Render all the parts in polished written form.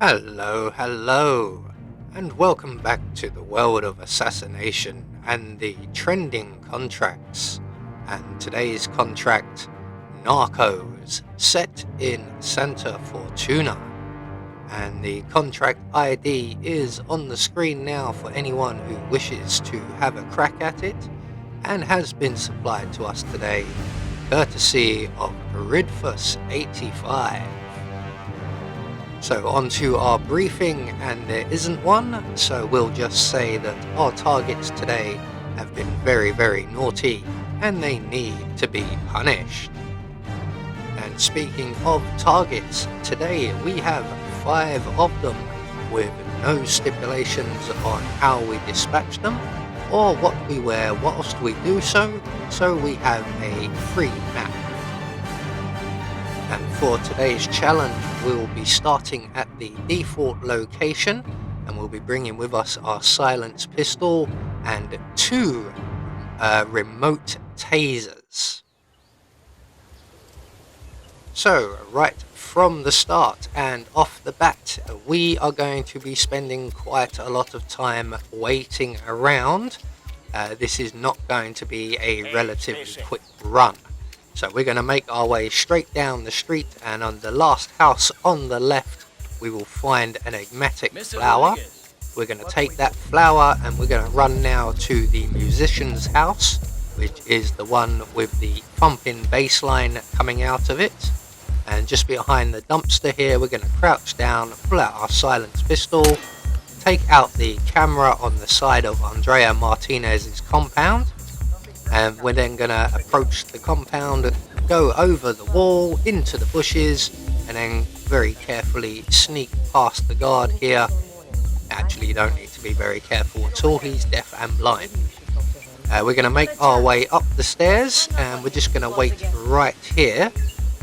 Hello, and welcome back to the world of assassination and the trending contracts. And today's contract, Narcos, set in Santa Fortuna. And the contract ID is on the screen now for anyone who wishes to have a crack at it, and has been supplied to us today, courtesy of Ridfus85. So on to our briefing, and there isn't one, so we'll just say that our targets today have been very naughty and they need to be punished. And speaking of targets, today we have 5 of them with no stipulations on how we dispatch them or what we wear whilst we do so we have a free map. And for today's challenge, we'll be starting at the default location, and we'll be bringing with us our silenced pistol and 2 remote tasers. So right from the start and off the bat, we are going to be spending quite a lot of time waiting around. This is not going to be a relatively quick run. So we're going to make our way straight down the street, and on the last house on the left we will find an enigmatic flower. We're going to take that flower and we're going to run now to the musician's house, which is the one with the pumping bass line coming out of it. And just behind the dumpster here, we're going to crouch down, pull out our silenced pistol, take out the camera on the side of Andrea Martinez's compound. And we're then going to approach the compound, go over the wall, into the bushes, and then very carefully sneak past the guard here. Actually, you don't need to be very careful at all, he's deaf and blind. We're going to make our way up the stairs, and we're just going to wait right here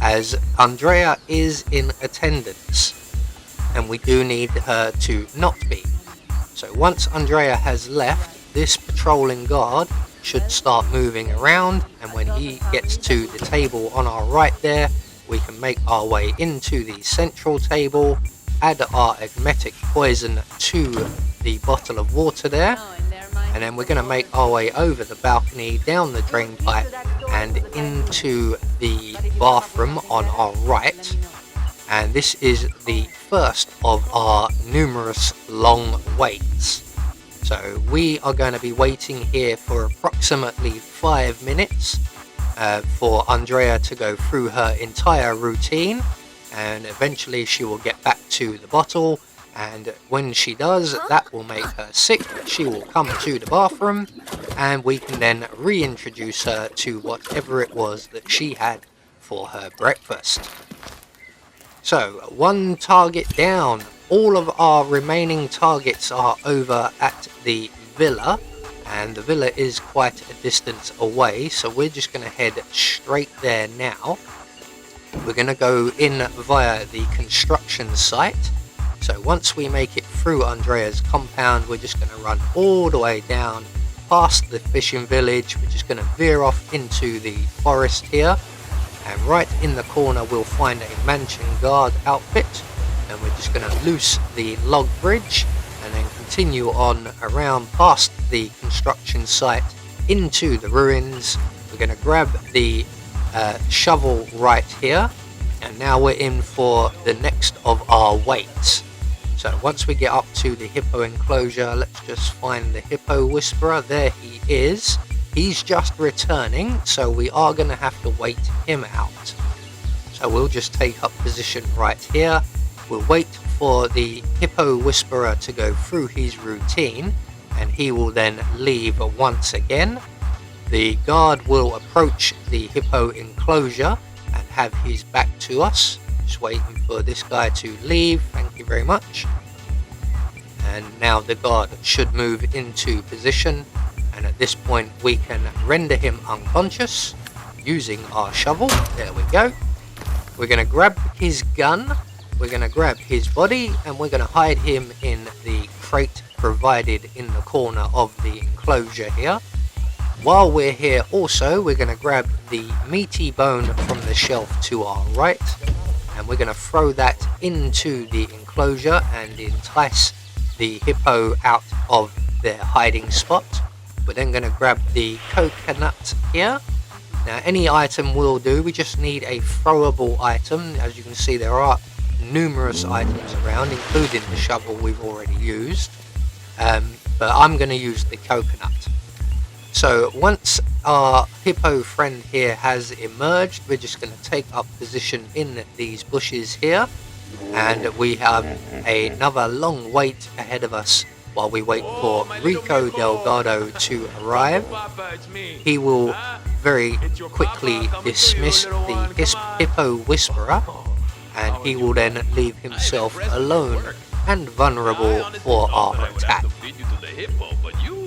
as Andrea is in attendance, and we do need her to not be. So once Andrea has left, this patrolling guard should start moving around, and when he gets to the table on our right there, we can make our way into the central table, add our emetic poison to the bottle of water there, and then we're going to make our way over the balcony, down the drain pipe, and into the bathroom on our right. And this is the first of our numerous long waits. So we are going to be waiting here for approximately 5 minutes for Andrea to go through her entire routine, and eventually she will get back to the bottle, and when she does, that will make her sick. She will come to the bathroom, and we can then reintroduce her to whatever it was that she had for her breakfast. So 1 target down. All of our remaining targets are over at the villa, and the villa is quite a distance away, so we're just going to head straight there now. We're going to go in via the construction site. So once we make it through Andrea's compound, we're just going to run all the way down past the fishing village. We're just going to veer off into the forest here, and right in the corner we'll find a mansion guard outfit, and we're just going to loose the log bridge and then continue on around past the construction site into the ruins. We're going to grab the shovel right here, and now we're in for the next of our waits. So once we get up to the hippo enclosure, let's just find the hippo whisperer. There he is. He's just returning, so we are going to have to wait him out. So we'll just take up position right here. We'll wait for the hippo whisperer to go through his routine, and he will then leave once again. The guard will approach the hippo enclosure and have his back to us. Just waiting for this guy to leave. Thank you very much. And now the guard should move into position, and at this point we can render him unconscious using our shovel. There we go. We're going to grab his gun, we're going to grab his body, and we're going to hide him in the crate provided in the corner of the enclosure here. While we're here also, we're going to grab the meaty bone from the shelf to our right, and we're going to throw that into the enclosure and entice the hippo out of their hiding spot. We're then going to grab the coconut here. Now any item will do, we just need a throwable item. As you can see, there are numerous items around, including the shovel we've already used, but I'm going to use the coconut. So once our hippo friend here has emerged, we're just going to take up position in these bushes here, and we have another long wait ahead of us while we wait for Rico Delgado to arrive. He will very quickly dismiss the hippo whisperer, and he will then leave himself alone and vulnerable for our attack.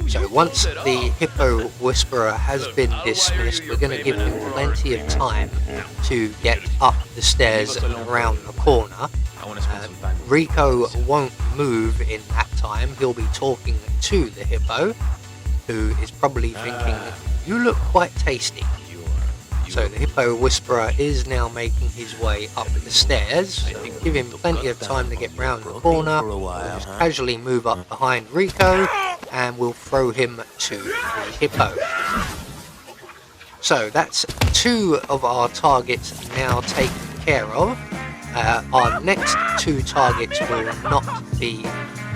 So once the hippo whisperer has been dismissed, we're going to give him plenty of time to get up the stairs and around the corner. Rico won't move in that time. He'll be talking to the hippo, who is probably thinking, "You look quite tasty." So the hippo whisperer is now making his way up the stairs. So give him plenty of time to get round the corner. We'll just casually move up behind Rico, and we'll throw him to the hippo. So that's 2 of our targets now taken care of. Our next 2 targets will not be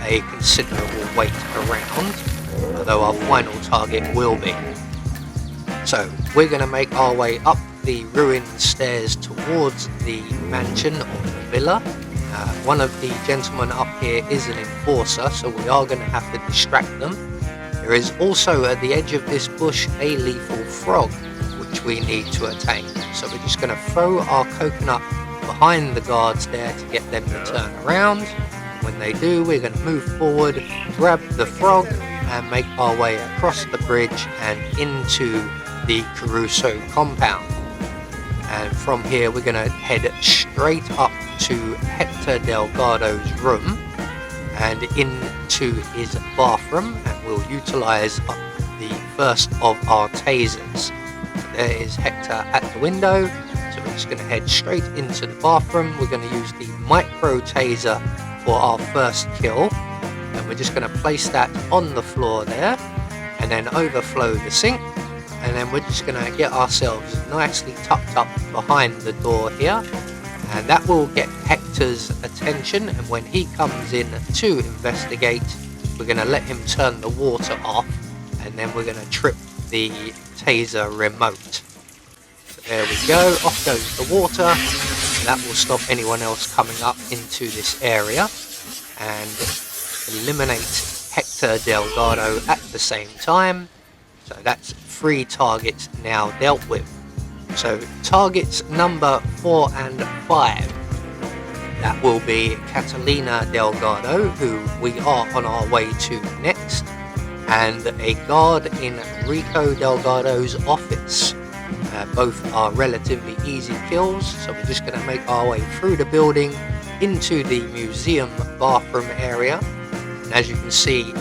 a considerable wait around, although our final target will be. So we're going to make our way up the ruined stairs towards the mansion or the villa. One of the gentlemen up here is an enforcer, so we are going to have to distract them. There is also at the edge of this bush a lethal frog, which we need to attain. So we're just going to throw our coconut behind the guards there to get them to turn around. When they do, we're going to move forward, grab the frog, and make our way across the bridge and into the Caruso compound. And from here we're going to head straight up to Hector Delgado's room and into his bathroom, and we'll utilize the first of our tasers. There is Hector at the window, so we're just going to head straight into the bathroom. We're going to use the micro taser for our first kill, and we're just going to place that on the floor there and then overflow the sink, and then we're just going to get ourselves nicely tucked up behind the door here, and that will get Hector's attention. And when he comes in to investigate, we're going to let him turn the water off, and then we're going to trip the taser remote. So there we go, off goes the water, and that will stop anyone else coming up into this area and eliminate Hector Delgado at the same time. So that's 3 targets now dealt with. So targets number 4 and 5, that will be Catalina Delgado, who we are on our way to next, and a guard in Rico Delgado's office. Both are relatively easy kills, so we're just going to make our way through the building into the museum bathroom area. And as you can see,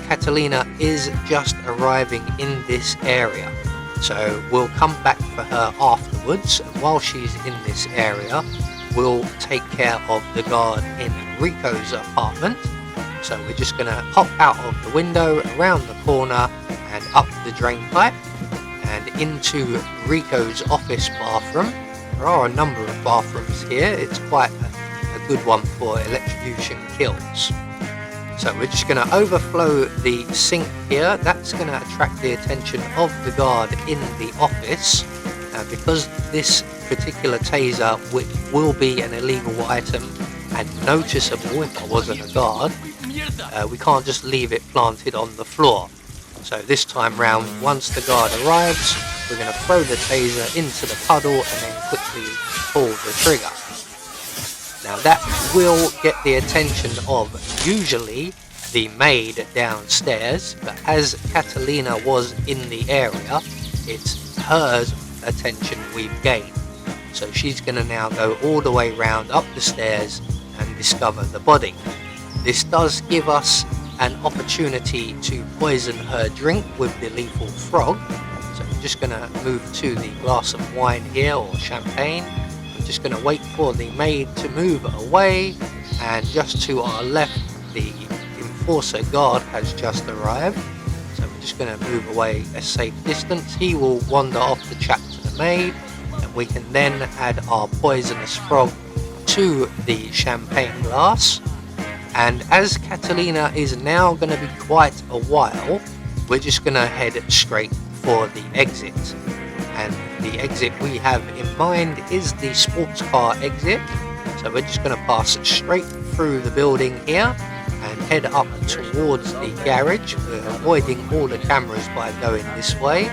Catalina is just arriving in this area, so we'll come back for her afterwards. And while she's in this area, we'll take care of the guard in Rico's apartment. So we're just going to hop out of the window, around the corner, and up the drain pipe and into Rico's office bathroom. There are a number of bathrooms here. It's quite a good one for electrocution kills. So we're just going to overflow the sink here. That's going to attract the attention of the guard in the office, because this particular taser, which will be an illegal item and noticeable if I wasn't a guard, we can't just leave it planted on the floor. So this time round, once the guard arrives, we're going to throw the taser into the puddle and then quickly pull the trigger. Now that will get the attention of usually the maid downstairs, but as Catalina was in the area, it's her attention we've gained. So she's going to now go all the way round up the stairs and discover the body. This does give us an opportunity to poison her drink with the lethal frog. So I'm just going to move to the glass of wine here, or champagne. I'm just going to wait for the maid to move away, and just to our left the enforcer guard has just arrived, so we're just going to move away a safe distance. He will wander off to chat to the maid, and we can then add our poisonous frog to the champagne glass. And as Catalina is now going to be quite a while, we're just going to head straight for the exit. And the exit we have in mind is the sports car exit. So we're just going to pass straight through the building here and head up towards the garage. We're avoiding all the cameras by going this way.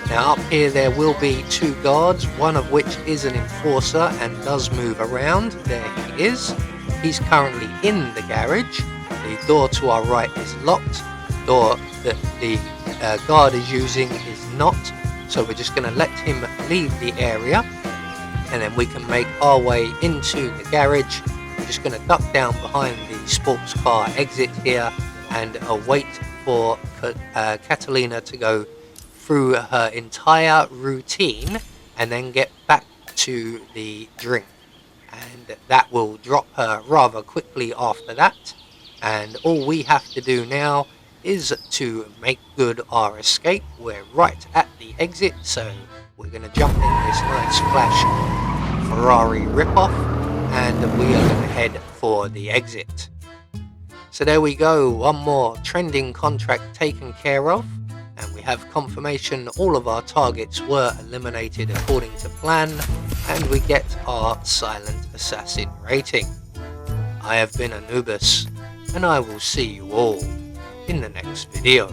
Now up here there will be two guards, one of which is an enforcer and does move around. There he is. He's currently in the garage. The door to our right is locked. The door that the guard is using is not. So we're just going to let him leave the area, and then we can make our way into the garage. We're just going to duck down behind the sports car exit here and wait for Catalina to go through her entire routine and then get back to the drink. And that will drop her rather quickly after that. And all we have to do now is to make good our escape. We're right at the exit, so we're going to jump in this nice flash Ferrari ripoff, and we are going to head for the exit. So there we go, one more trending contract taken care of, and we have confirmation all of our targets were eliminated according to plan, and we get our Silent Assassin rating. I have been Anubis, and I will see you all in the next video.